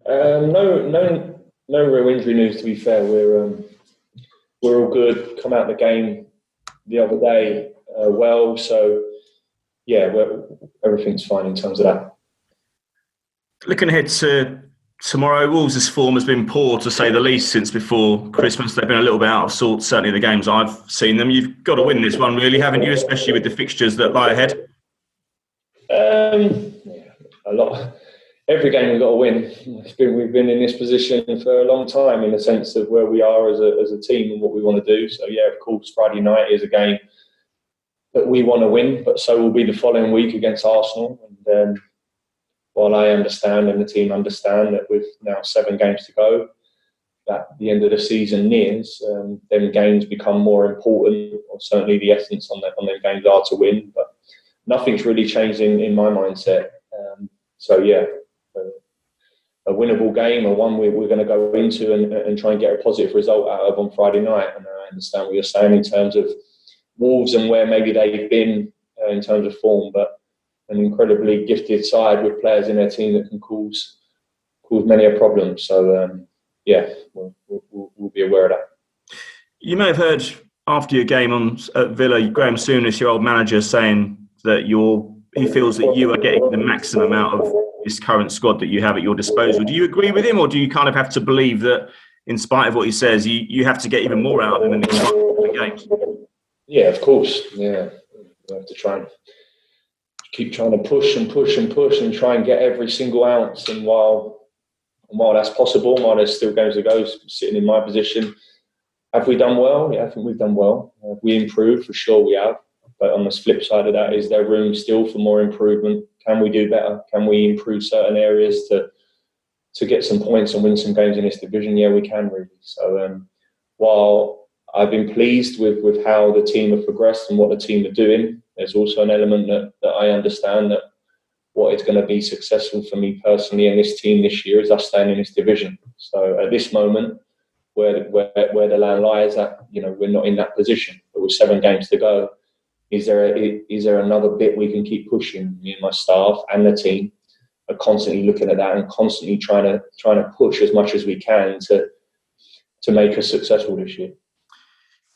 No real injury news. To be fair, we're all good. Come out the game the other day well, so yeah, everything's fine in terms of that. Looking ahead to tomorrow, Wolves' form has been poor to say the least since before Christmas. They've been a little bit out of sorts, certainly the games I've seen them. You've got to win this one, really, haven't you? Especially with the fixtures that lie ahead. A lot. Every game we've got to win. We've been in this position for a long time in the sense of where we are as a team and what we want to do. So yeah, of course, Friday night is a game that we want to win, but so will be the following week against Arsenal. And while I understand and the team understand that with now 7 games to go, that the end of the season nears, them games become more important, or certainly the essence on them games are to win. But nothing's really changed in my mindset. So yeah, a winnable game, or one we're going to go into and try and get a positive result out of on Friday night. And I understand what you're saying in terms of Wolves and where maybe they've been in terms of form, but an incredibly gifted side with players in their team that can cause many a problem. So yeah, we'll be aware of that. You may have heard after your game at Villa, Graham Souness, your old manager, saying that he feels that you are getting the maximum out of this current squad that you have at your disposal. Do you agree with him, or do you kind of have to believe that, in spite of what he says, you have to get even more out of him in the games? Yeah, of course. Yeah, we have to try and keep trying to push and try and get every single ounce. And while that's possible, while there's still games to go, sitting in my position, have we done well? Yeah, I think we've done well. Have we improved? For sure we have. But on the flip side of that, is there room still for more improvement? Can we do better? Can we improve certain areas to get some points and win some games in this division? Yeah, we can really. So while I've been pleased with how the team have progressed and what the team are doing, there's also an element that I understand that what is going to be successful for me personally and this team this year is us staying in this division. So at this moment, where the land lies at, we're not in that position. But with 7 games to go, is there another bit we can keep pushing? Me and my staff and the team are constantly looking at that and constantly trying to push as much as we can to make us successful this year.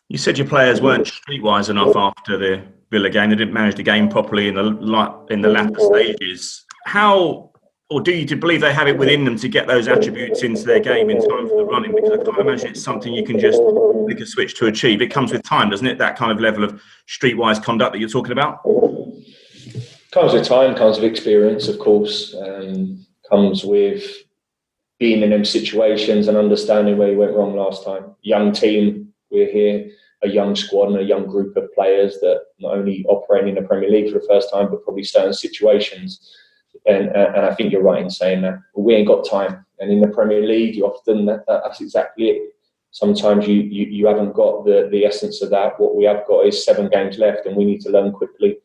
You said your players weren't streetwise enough after the Villa game. They didn't manage the game properly in the latter stages. How, or do you believe they have it within them to get those attributes into their game in time for the running? Because I can't imagine it's something you can just flick a switch to achieve. It comes with time, doesn't it? That kind of level of streetwise conduct that you're talking about? Comes with time, comes with experience, of course. Comes with being in them situations and understanding where you went wrong last time. Young team, we're here, a young squad and a young group of players that not only operating in the Premier League for the first time, but probably certain situations. And I think you're right in saying that. But we ain't got time. And in the Premier League, you often that's exactly it. Sometimes you haven't got the essence of that. What we have got is 7 games left, and we need to learn quickly.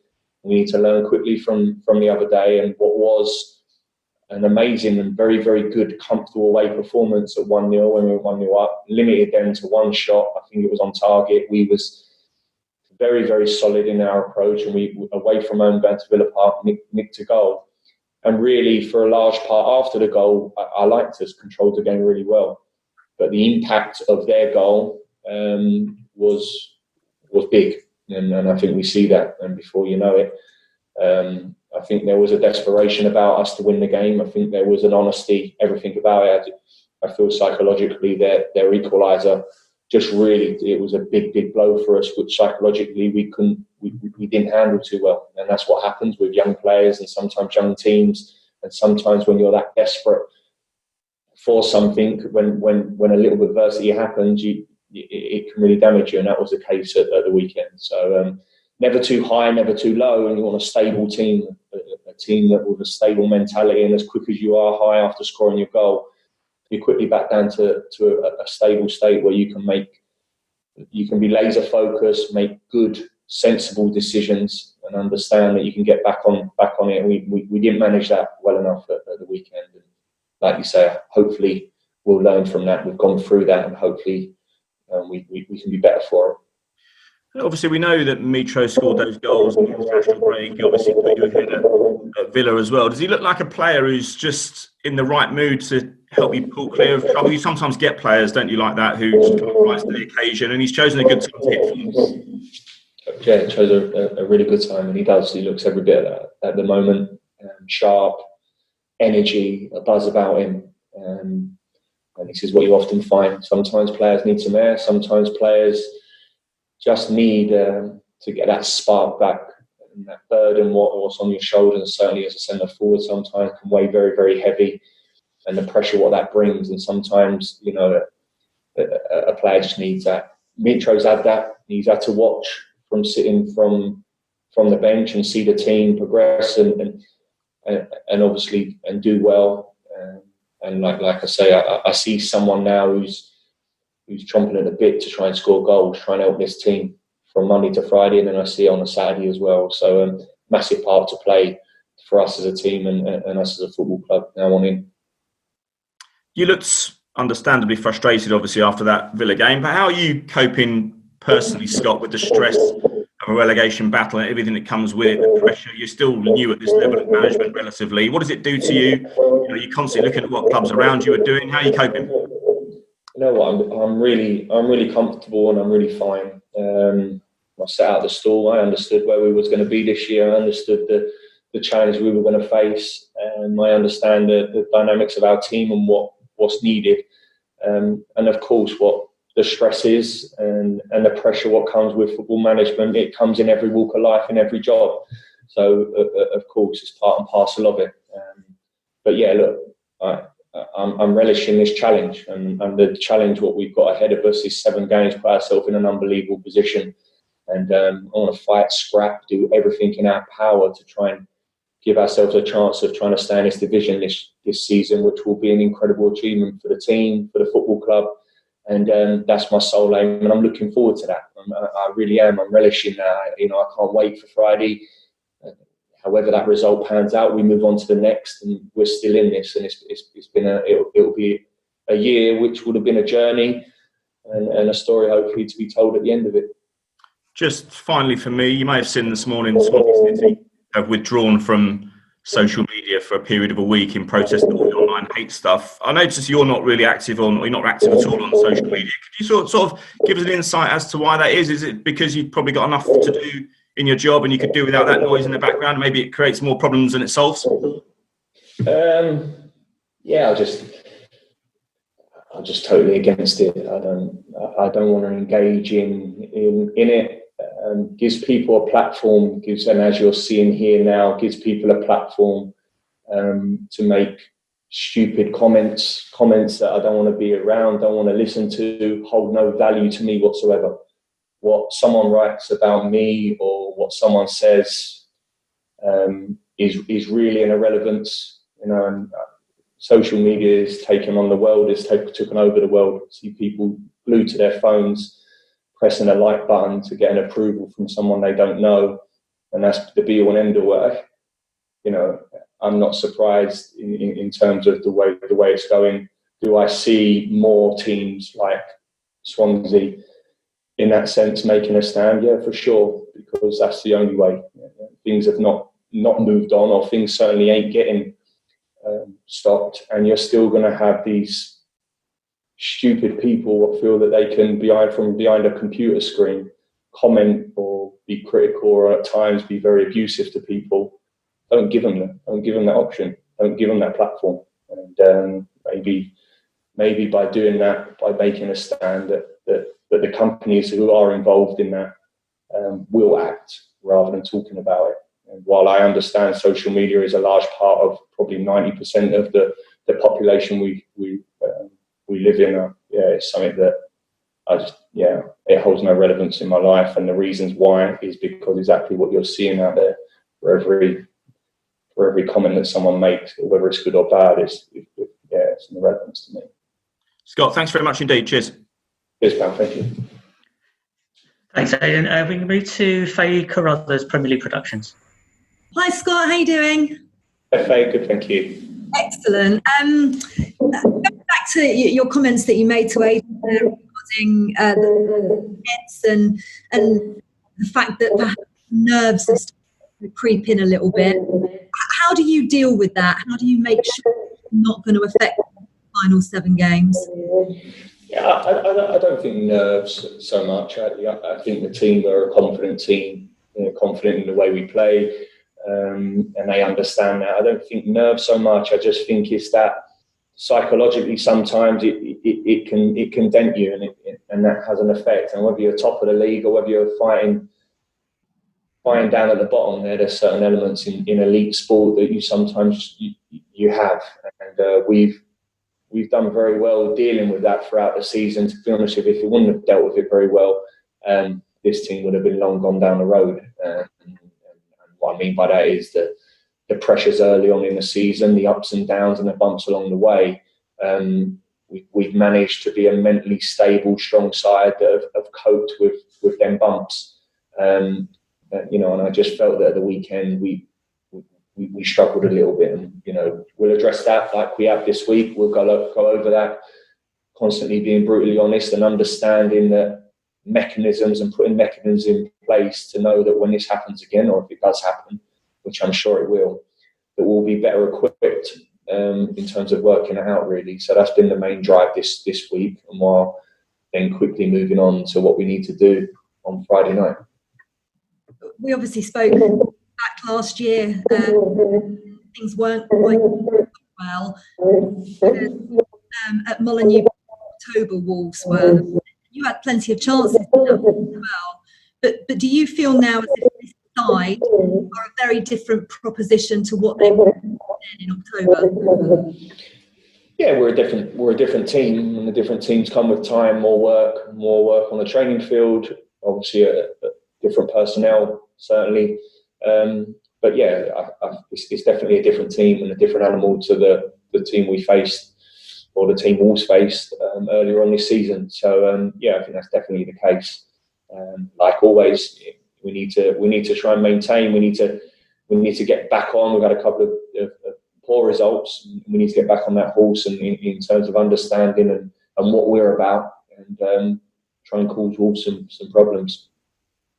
We need to learn quickly from the other day, and what was an amazing and very, very good, comfortable away performance at 1-0 when we were 1-0 up, limited them to 1 shot. I think it was on target. We was very, very solid in our approach, and we away from home going to Villa Park, nicked to goal. And really, for a large part after the goal, I liked us, controlled the game really well. But the impact of their goal was big, and I think we see that. And before you know it, I think there was a desperation about us to win the game. I think there was an honesty, everything about it. I feel psychologically their equaliser just really, it was a big, big blow for us, which psychologically we didn't handle too well. And that's what happens with young players and sometimes young teams. And sometimes when you're that desperate for something, when a little adversity happens, it can really damage you. And that was the case at the weekend. So never too high, never too low. And you want a stable team, a team that with a stable mentality, and as quick as you are high after scoring your goal, you quickly back down to a stable state where you can be laser focused, make good, sensible decisions, and understand that you can get back on it. And we didn't manage that well enough at the weekend. And like you say, hopefully we'll learn from that. We've gone through that, and hopefully we can be better for it. Obviously, we know that Mitro scored those goals in the international break. He obviously put you ahead at Villa as well. Does he look like a player who's just in the right mood to help you pull clear of trouble? You sometimes get players, don't you, like that, who just kind of rise to the occasion, and he's chosen a good time to hit form. Yeah, he chose a really good time, and he does. He looks every bit of that at the moment. Sharp, energy, a buzz about him. And this is what you often find. Sometimes players need some air. Sometimes players just need to get that spark back. And that burden, what's on your shoulders, certainly as a centre forward, sometimes can weigh very, very heavy. And the pressure, what that brings. And sometimes, a player just needs that. Mitro's had that. He's had to watch from sitting from the bench and see the team progress and obviously and do well. And like I say, I see someone now who's chomping at the bit to try and score goals, trying to help this team from Monday to Friday, and then I see it on a Saturday as well. So massive part to play for us as a team and us as a football club now on in. You looked understandably frustrated, obviously, after that Villa game. But how are you coping personally, Scott, with the stress of a relegation battle and everything that comes with it, the pressure? You're still new at this level of management relatively. What does it do to you? You're constantly looking at what clubs around you are doing. How are you coping? You know what? I'm really comfortable and I'm really fine. I set out the stall. I understood where we was going to be this year. I understood the challenge we were going to face. I understand the dynamics of our team and what's needed. And of course, what the stress is and the pressure, what comes with football management, it comes in every walk of life, in every job. So, of course, it's part and parcel of it. But yeah, look, I'm relishing this challenge. And the challenge, what we've got ahead of us is 7 games, put ourselves in an unbelievable position. And I want to fight, scrap, do everything in our power to try and give ourselves a chance of trying to stay in this division this season, which will be an incredible achievement for the team, for the football club. And that's my sole aim, and I'm looking forward to that. I really am. I'm relishing that. I can't wait for Friday. However that result pans out, we move on to the next, and we're still in this. And it's been it'll be a year which would have been a journey and a story hopefully to be told at the end of it. Just finally for me, you may have seen this morning Swansea City have withdrawn from social media for a period of a week in protest of all the online hate stuff. I notice you're not really active you're not active at all on social media. Could you sort of give us an insight as to why that is? Is it because you've probably got enough to do in your job and you could do without that noise in the background? Maybe it creates more problems than it solves? Yeah, I'm just totally against it. I don't want to engage in it. Gives people a platform, and as you're seeing here now, gives people a platform to make stupid comments that I don't want to be around, don't want to listen to, hold no value to me whatsoever. What someone writes about me or what someone says is really an irrelevance. And social media is taken on the world, it's taken over the world. See people glued to their phones, pressing a like button to get an approval from someone they don't know, and that's the be all and end all. I'm not surprised in terms of the way it's going. Do I see more teams like Swansea in that sense making a stand? Yeah, for sure, because that's the only way. Things have not moved on, or things certainly ain't getting stopped, and you're still going to have these stupid people that feel that they can, behind a computer screen, comment or be critical or at times be very abusive to people. Don't give them that option. Don't give them that platform. And maybe by doing that, by making a stand, that the companies who are involved in that will act rather than talking about it. And while I understand social media is a large part of probably 90% of the population we live in, it's something that it holds no relevance in my life. And the reasons why is because exactly what you're seeing out there. For every comment that someone makes, whether it's good or bad, it's an irrelevance to me. Scott, thanks very much indeed. Cheers. Cheers, pal. Thank you. Thanks, Aidan. We can move to Faye Carruthers, Premier League Productions. Hi, Scott. How you doing? Hi, Faye. Good, thank you. Excellent. Going back to your comments that you made to Aidan regarding the heads and the fact that perhaps nerves are starting to creep in a little bit. How do you deal with that? How do you make sure it's not going to affect final 7 games? Yeah, I don't think nerves so much. I think the team are a confident team, confident in the way we play, and they understand that. I don't think nerves so much. I just think it's that psychologically sometimes it can dent you, and that has an effect. And whether you're top of the league or whether you're fighting down at the bottom, there's certain elements in elite sport that you sometimes you have, and we've done very well dealing with that throughout the season. To be honest with you, if we wouldn't have dealt with it very well, this team would have been long gone down the road. And what I mean by that is that the pressures early on in the season, the ups and downs and the bumps along the way. We've managed to be a mentally stable, strong side that have coped with them bumps. And I just felt that at the weekend we struggled a little bit, and we'll address that like we have this week. We'll go over that, constantly being brutally honest and understanding that mechanisms and putting mechanisms in place to know that when this happens again, or if it does happen, which I'm sure it will, that we'll be better equipped in terms of working it out, really. So that's been the main drive this week, and while then quickly moving on to what we need to do on Friday night. We obviously spoke back last year. Things weren't quite well. At Molineux, October, Wolves were. You had plenty of chances as well. But do you feel now as if this side are a very different proposition to what they were in October? Yeah, we're a different team, and the different teams come with time, more work on the training field. Obviously, a different personnel, certainly. But yeah, it's definitely a different team and a different animal to the team we faced, or the team Wolves faced earlier on this season. So I think that's definitely the case. Like always, we need to try and maintain. We need to get back on. We've had a couple of poor results. We need to get back on that horse, and in terms of understanding and what we're about, and try and cause Wolves some problems.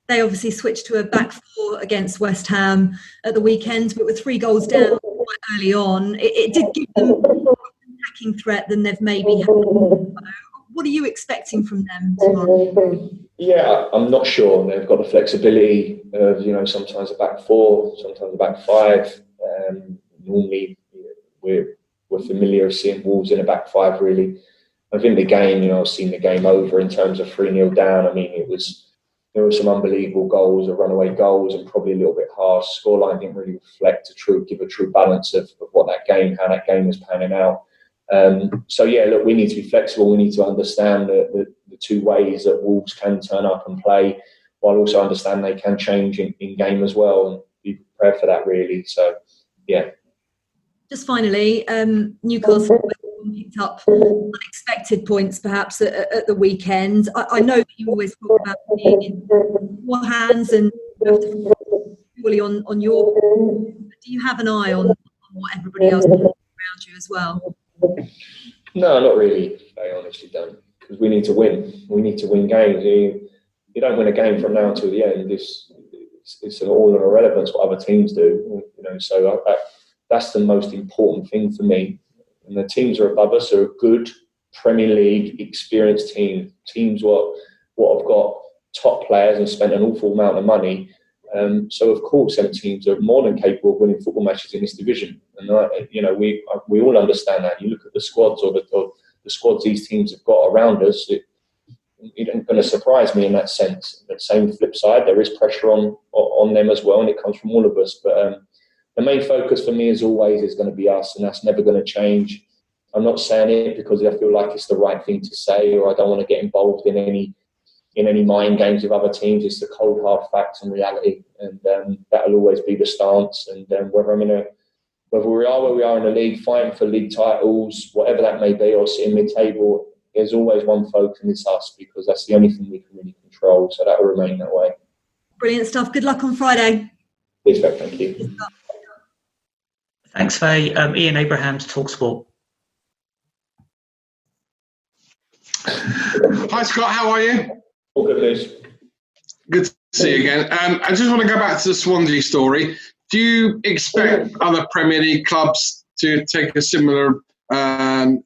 They obviously switched to a back 4 against West Ham at the weekend, but with 3 goals down quite early on, it did give them an attacking threat than they've maybe had. What are you expecting from them tomorrow? Yeah, I'm not sure. They've got the flexibility of, sometimes a back 4, sometimes a back 5. Normally, we're familiar with seeing Wolves in a back 5, really. I think the game, I've seen the game over in terms of 3-0 down. I mean, there were some unbelievable goals, or runaway goals, and probably a little bit harsh. Scoreline didn't really give a true balance of how that game was panning out. Look, we need to be flexible. We need to understand the 2 ways that Wolves can turn up and play, while also understand they can change in game as well, and be prepared for that, really. So, yeah. Just finally, Newcastle picked up unexpected points perhaps at the weekend. I know that you always talk about being in your hands and you have to focus purely on your. But do you have an eye on what everybody else is doing around you as well? No, not really. I honestly don't, because we need to win. We need to win games. You don't win a game from now until the end. It's all an irrelevance what other teams do. So that's the most important thing for me. And the teams are above us are a good Premier League experienced teams what have got top players and spent an awful amount of money. So of course, them teams are more than capable of winning football matches in this division. And we all understand that. You look at the squads or the squads these teams have got around us. It ain't going to surprise me in that sense. But same flip side, there is pressure on them as well, and it comes from all of us. But the main focus for me, as always, is going to be us, and that's never going to change. I'm not saying it because I feel like it's the right thing to say, or I don't want to get involved in any mind games with other teams. It's the cold hard facts and reality, and that'll always be the stance. And whether we are where we are in the league, fighting for league titles, whatever that may be, or sitting mid-table, there's always one focus, and it's us, because that's the only thing we can really control. So that will remain that way. Brilliant stuff. Good luck on Friday. Please, thank you. Thanks, Faye. Ian Abrahams, TalkSport. Hi, Scott. How are you? All good news. Good to see you again. I just want to go back to the Swansea story. Do you expect other Premier League clubs to take a similar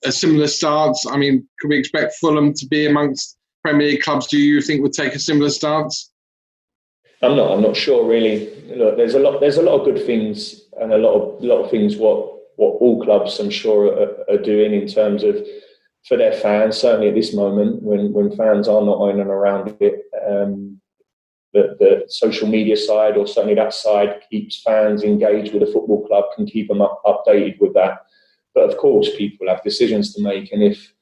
a similar stance? I mean, could we expect Fulham to be amongst Premier League clubs? Do you think would take a similar stance? I'm not sure really. Look, there's a lot of good things, and a lot of things what all clubs, I'm sure, are doing in terms of for their fans. Certainly at this moment, when fans are not on and around it, the social media side, or certainly that side, keeps fans engaged with the football club, can keep them updated with that. But of course, people have decisions to make, and if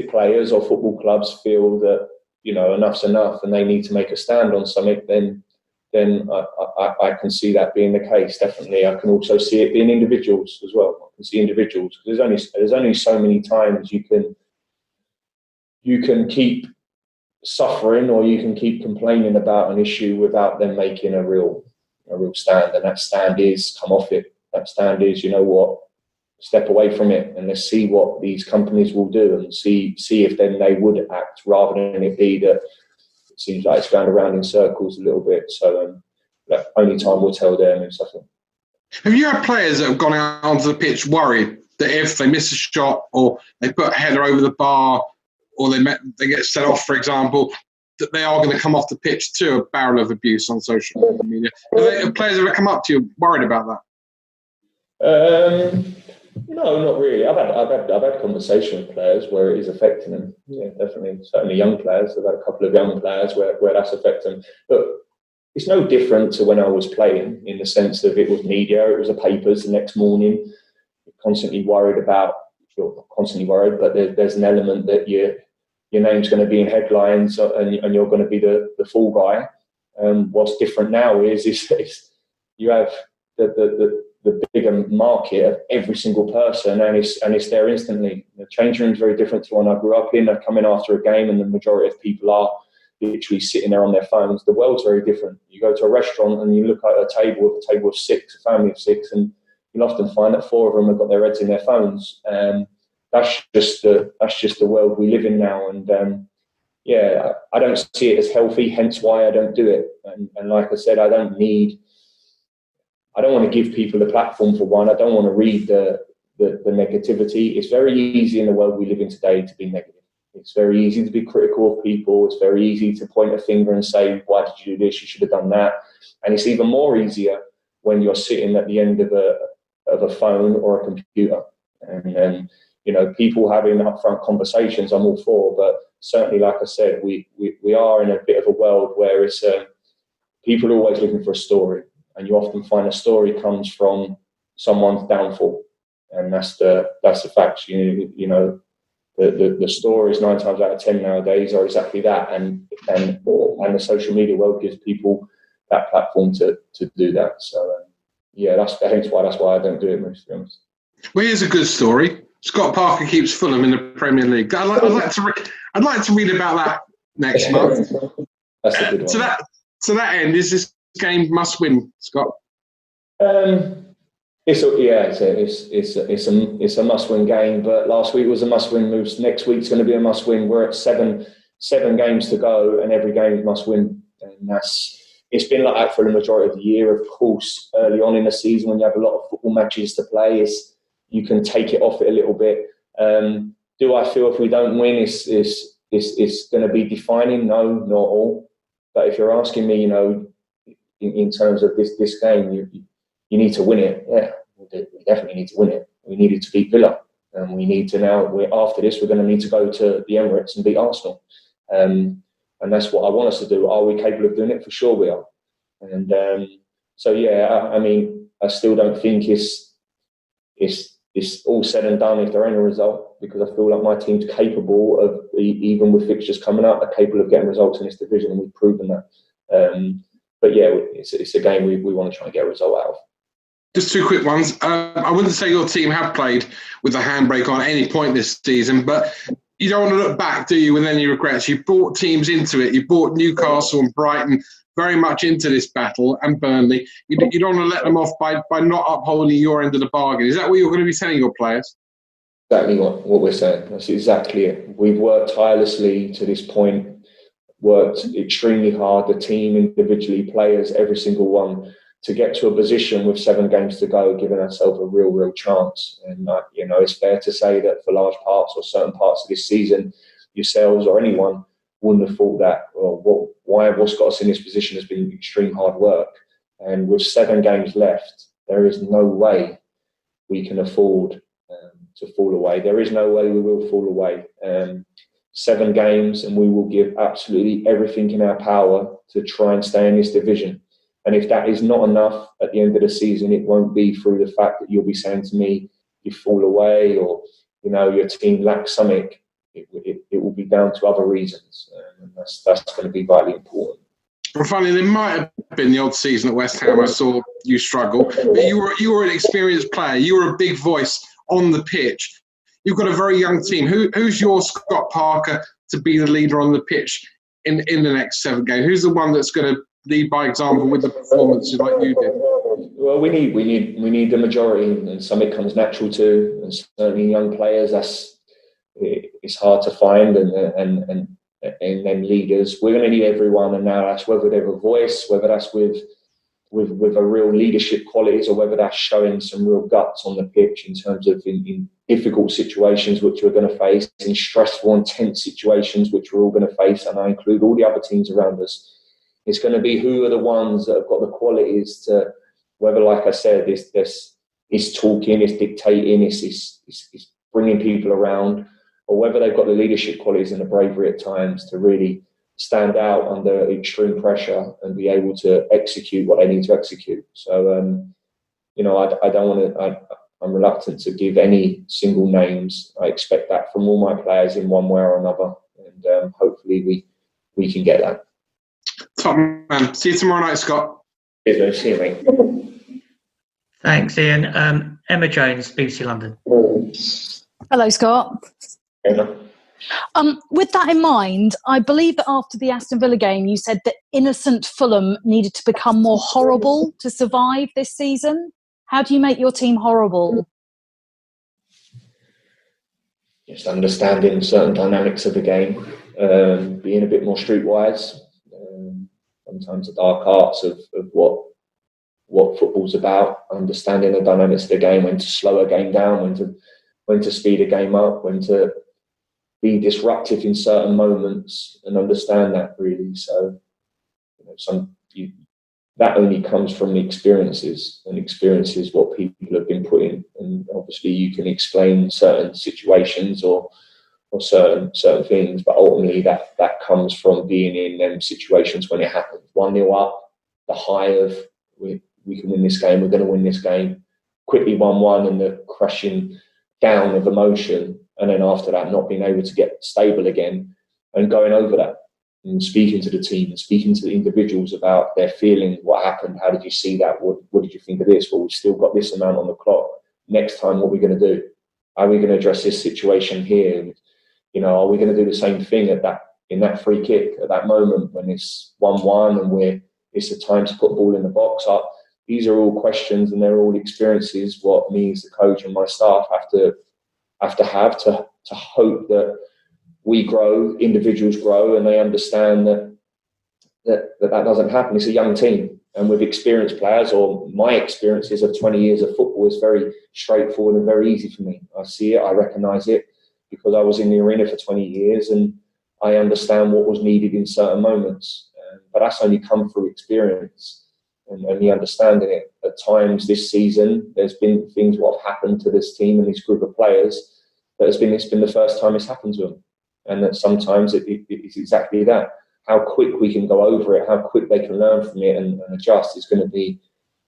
players or football clubs feel that enough's enough and they need to make a stand on something, then I can see that being the case. Definitely, I can also see it being individuals as well. I can see individuals. There's only so many times you can keep suffering, or you can keep complaining about an issue without them making a real stand. And that stand is come off it. That stand is, step away from it, and let's see what these companies will do, and see if then they would act, rather than it be that it seems like it's going around in circles a little bit. So only time will tell there. Have you had players that have gone out onto the pitch worried that if they miss a shot, or they put a header over the bar, or they get set off, for example, that they are going to come off the pitch to a barrel of abuse on social media? Have players ever come up to you worried about that? No, not really. I've had conversation with players where it is affecting them. Yeah, definitely. Certainly young players. I've had a couple of young players where that's affecting them. But it's no different to when I was playing, in the sense of it was media, it was the papers the next morning. You're constantly worried, but there's an element that your name's going to be in headlines, and you're going to be the fall guy. What's different now is you have the bigger market of every single person, and it's there instantly. The change room is very different to one I grew up in. I come in after a game, and the majority of people are literally sitting there on their phones. The world's very different. You go to a restaurant and you look at a table of six, a family of six, and you'll often find that 4 of them have got their heads in their phones. That's just the world we live in now. And I don't see it as healthy. Hence why I don't do it. And like I said, I don't want to give people a platform for one. I don't want to read the negativity. It's very easy in the world we live in today to be negative. It's very easy to be critical of people. It's very easy to point a finger and say, why did you do this? You should have done that. And it's even more easier when you're sitting at the end of a phone or a computer. And people having upfront conversations, I'm all for. But certainly, like I said, we are in a bit of a world where it's people are always looking for a story. And you often find a story comes from someone's downfall, and that's the facts. The stories 9 times out of 10 nowadays are exactly that, and the social media world gives people that platform to do that. So that's why I don't do it, most to be honest. Well, here's a good story. Scott Parker keeps Fulham in the Premier League. I'd like to read about that next month. That's a good one. To that end, is this game must win, Scott? It's a must-win game. But last week was a must-win. Next week's going to be a must-win. We're at seven games to go, and every game is must-win. And it's been like that for the majority of the year. Of course, early on in the season, when you have a lot of football matches to play, you can take it off it a little bit. Do I feel if we don't win, it's going to be defining? No, not all. But if you're asking me, in terms of this game, you need to win it. Yeah, we definitely need to win it. We needed to beat Villa, and we need to now. After this, we're going to need to go to the Emirates and beat Arsenal, and that's what I want us to do. Are we capable of doing it? For sure, we are. And I still don't think it's all said and done if there ain't a result, because I feel like my team's capable of, even with fixtures coming up, are capable of getting results in this division, and we've proven that. But it's a game we want to try and get a result out of. Just 2 quick ones. I wouldn't say your team have played with a handbrake on any point this season, but you don't want to look back, do you, with any regrets? You brought teams into it. You brought Newcastle and Brighton very much into this battle, and Burnley. You don't want to let them off by not upholding your end of the bargain. Is that what you're going to be telling your players? Exactly what we're saying. That's exactly it. We've worked tirelessly to this point, worked extremely hard, the team individually, players, every single one. to get to a position with 7 games to go, giving ourselves a real chance. And it's fair to say that for large parts or certain parts of this season, yourselves or anyone wouldn't have thought that. What's got us in this position has been extreme hard work. And with 7 games left, there is no way we can afford to fall away. There is no way we will fall away. 7 games, and we will give absolutely everything in our power to try and stay in this division. And if that is not enough at the end of the season, it won't be through the fact that you'll be saying to me, you fall away, or your team lacks something. It will be down to other reasons, and that's going to be vitally important. Well, funny, there might have been the odd season at West Ham I saw you struggle, but you were an experienced player. You were a big voice on the pitch. You've got a very young team. Who's your Scott Parker to be the leader on the pitch in the next 7 games? Who's the one that's going to lead by example with the performances like you did? Well, we need the majority, and something comes natural too. And certainly young players, it's hard to find, and then leaders. We're going to need everyone, and now that's whether they have a voice, whether that's with a real leadership qualities, or whether that's showing some real guts on the pitch in terms of in difficult situations which we're going to face, in stressful and tense situations which we're all going to face, and I include all the other teams around us. It's going to be who are the ones that have got the qualities to, whether, like I said, it's talking, it's dictating, it's bringing people around, or whether they've got the leadership qualities and the bravery at times to really stand out under extreme pressure and be able to execute what they need to execute. So, I don't want to. I'm reluctant to give any single names. I expect that from all my players in one way or another, and hopefully we can get that. Top man. See you tomorrow night, Scott. See you, mate. Thanks, Ian. Emma Jones, BBC London. Hello, Scott. Emma. With that in mind, I believe that after the Aston Villa game, you said that innocent Fulham needed to become more horrible to survive this season. How do you make your team horrible? Just understanding certain dynamics of the game, being a bit more streetwise. Sometimes the dark arts of what football's about, understanding the dynamics of the game, when to slow a game down, when to speed a game up, when to be disruptive in certain moments, and understand that really. So, that only comes from the experiences, and experiences what people have been put in. And obviously, you can explain certain situations or certain things, but ultimately that comes from being in them situations when it happens. 1-0 up, the high of we can win this game, we're going to win this game. Quickly 1-1, and the crushing down of emotion, and then after that not being able to get stable again, and going over that and speaking to the team and speaking to the individuals about their feelings, what happened, how did you see that, what did you think of this, well, we've still got this amount on the clock, next time what are we going to do, how are we going to address this situation here, are we going to do the same thing in that free kick at that moment when it's 1-1 and it's the time to put the ball in the box up. These are all questions, and they're all experiences what me as the coach and my staff have to hope that we grow, individuals grow, and they understand that doesn't happen. It's a young team, and with experienced players, or my experiences of 20 years of football, is very straightforward and very easy for me. I see it, I recognise it, because I was in the arena for 20 years and I understand what was needed in certain moments. But that's only come through experience and me understanding it. At times this season, there's been things what have happened to this team and this group of players that it's been the first time it's happened to them. And that sometimes it's exactly that. How quick we can go over it, how quick they can learn from it and adjust is going to be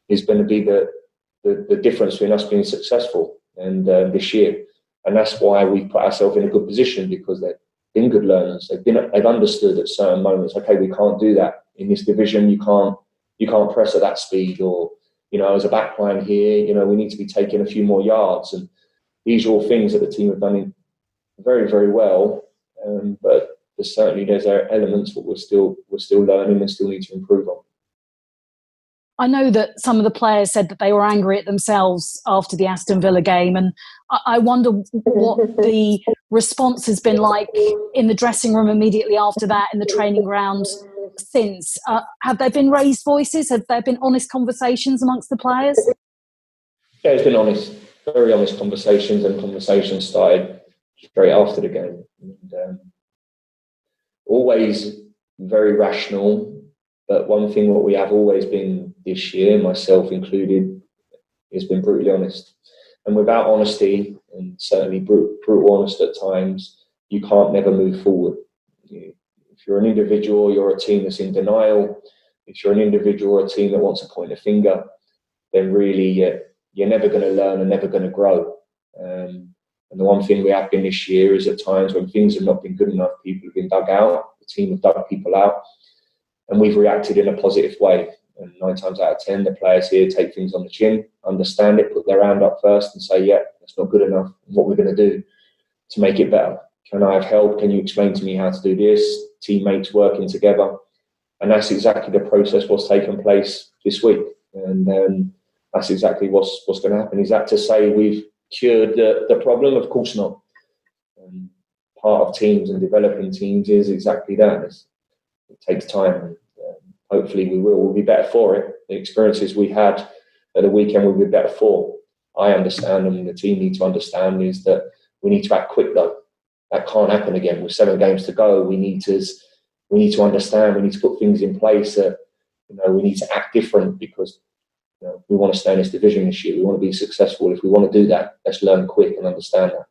the difference between us being successful and this year. And that's why we put ourselves in a good position, because they've been good learners. They've understood at certain moments, okay, we can't do that in this division. You can't press at that speed, or as a backline here, we need to be taking a few more yards. And these are all things that the team have done very, very well. But there's elements that we're still learning and still need to improve on. I know that some of the players said that they were angry at themselves after the Aston Villa game, and I wonder what the response has been like in the dressing room immediately after that, in the training ground, since? Have there been raised voices? Have there been honest conversations amongst the players? Yeah, it's been honest, very honest conversations, and conversations started straight after the game. And, always very rational, but one thing what we have always been this year, myself included, has been brutally honest. And without honesty, and certainly brutal honest at times, you can't never move forward. If you're an individual, you're a team that's in denial. If you're an individual or a team that wants to point a finger, then really you're never going to learn and never going to grow. And the one thing we have been this year is at times when things have not been good enough, people have been dug out, the team have dug people out, and we've reacted in a positive way. And 9 times out of 10, the players here take things on the chin, understand it, put their hand up first and say, yeah, that's not good enough. What we're going to do to make it better? Can I have help? Can you explain to me how to do this? Teammates working together. And that's exactly the process what's taken place this week. And that's exactly what's going to happen. Is that to say we've cured the problem? Of course not. Part of teams and developing teams is exactly that. It takes time. And, hopefully we will. We'll be better for it. The experiences we had at the weekend will be better for. I understand, and the team need to understand, is that we need to act quick though. That can't happen again. With 7 games to go, we need to understand. We need to put things in place. We need to act different because we want to stay in this division this year. We want to be successful. If we want to do that, let's learn quick and understand that.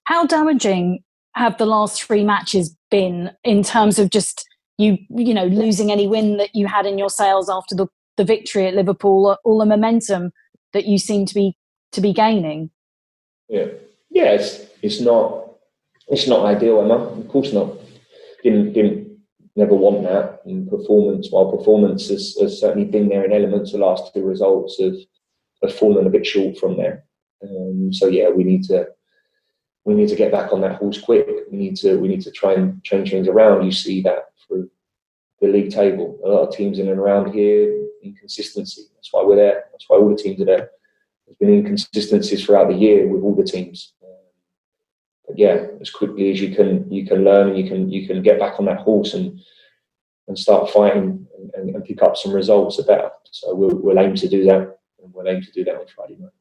How damaging have the last 3 matches been in terms of just you losing any win that you had in your sails after the victory at Liverpool, all the momentum that you seem to be gaining? Yeah, it's not ideal, Emma. Of course not. Didn't never want that. And performance has certainly been there in elements. The last 2 results have fallen a bit short from there. So yeah, we need to get back on that horse quick. We need to try and change things around. You see that through the league table. A lot of teams in and around here, inconsistency. That's why we're there. That's why all the teams are there. There's been inconsistencies throughout the year with all the teams. But yeah, as quickly as you can learn, and you can get back on that horse and start fighting and pick up some results, the better. So we'll aim to do that, and we'll aim to do that on Friday night.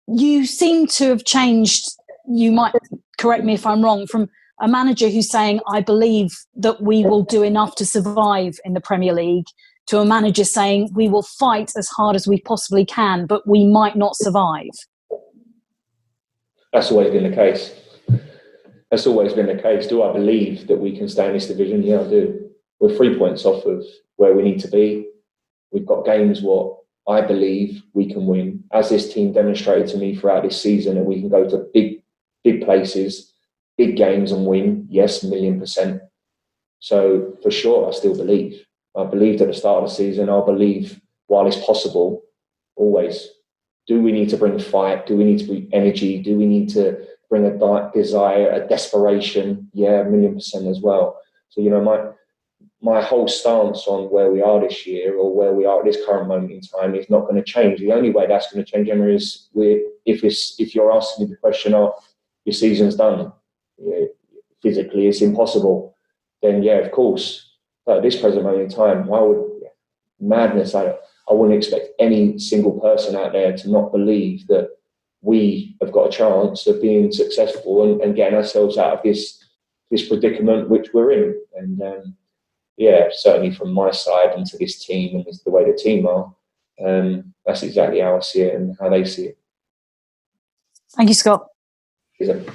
You seem to have changed, you might correct me if I'm wrong, from a manager who's saying, I believe that we will do enough to survive in the Premier League, to a manager saying, we will fight as hard as we possibly can, but we might not survive. That's always been the case. That's always been the case. Do I believe that we can stay in this division? Yeah, I do. We're 3 points off of where we need to be. We've got games what I believe we can win. As this team demonstrated to me throughout this season, and we can go to big places, big games and win. Yes, 1,000,000%. So for sure, I still believe. I believed at the start of the season. I'll believe while it's possible, always. Do we need to bring fight? Do we need to bring energy? Do we need to bring a desire, a desperation? Yeah, 1,000,000% as well. So, my whole stance on where we are this year, or where we are at this current moment in time, is not going to change. The only way that's going to change, Emma, is if you're asking me the question of your season's done, physically it's impossible, then yeah, of course. But at this present moment in time, why would madness? I wouldn't expect any single person out there to not believe that we have got a chance of being successful and getting ourselves out of this predicament which we're in. And yeah, certainly from my side and to this team and the way the team are, that's exactly how I see it and how they see it. Thank you, Scott. Cheers.